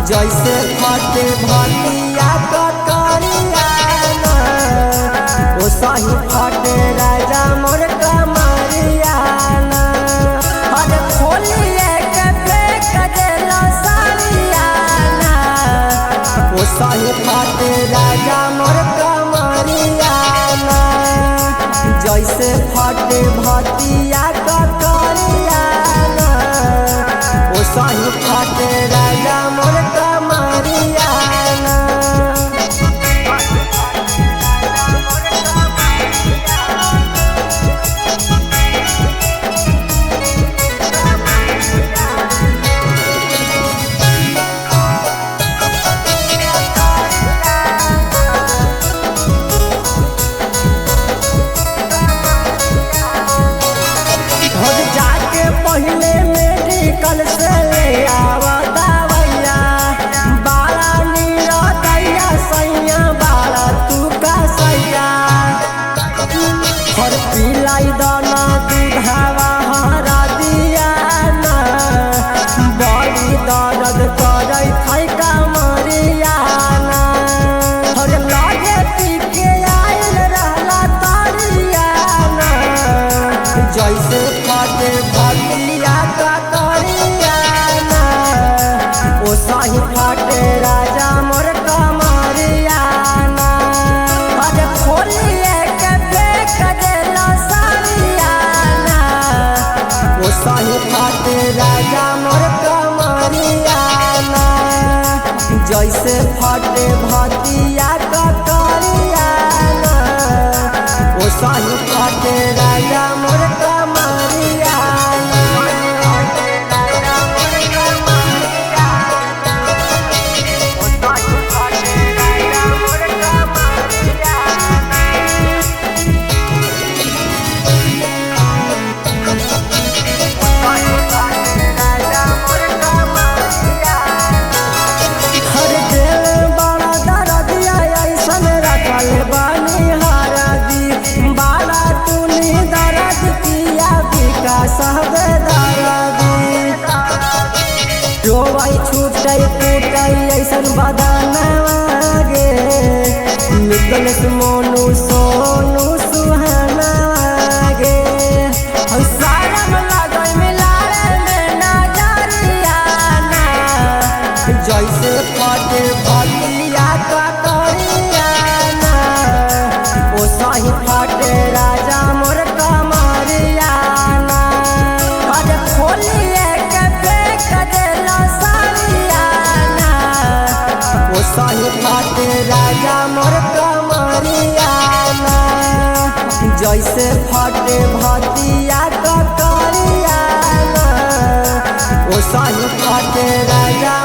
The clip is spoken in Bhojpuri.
जैसे फटे भतिया ककरिया ओ सही फटे राजा मोर कमरिया हर खोलिए के फेंक देला सारिया ओ सही फटे राजा मोर कमरिया जैसे फटे भतिया ककरिया ओ सही फटे राजा मोर कमरिया पहले मेडिकल से ले आवा दवैया बाला नीरा दैया सैया बाला तू का सैया हर पिलाई दाना दूधावा हरा दिया ना बड़ी दर्द करे खाई कमरिया ना हर लागे पी के आयल रहला तारिया ना जैसे फटे भतिया ककरिया ओ सही फटे राजा मोर कमरिया अरे खोलिए के फेंक देला सारिया ओ सही फटे राजा मोर कमरिया जैसे फटे भतिया ककरिया ओ सही फटे राजा मोर कमरिया रोवाई छूटई फूटई ऐसन बदनवागे निकल मोनू सोनू सुहानागे सारम लगई मिलारे में नजरिया जैसे फटे भतिया ककरिया ओ सही फटे राजा मोर कमरिया अरे खोलिए के फेंक देला सारिया ओ सही फटे राजा मोर कमरिया जैसे फटे भतिया ककरिया ओ सही फटे राजा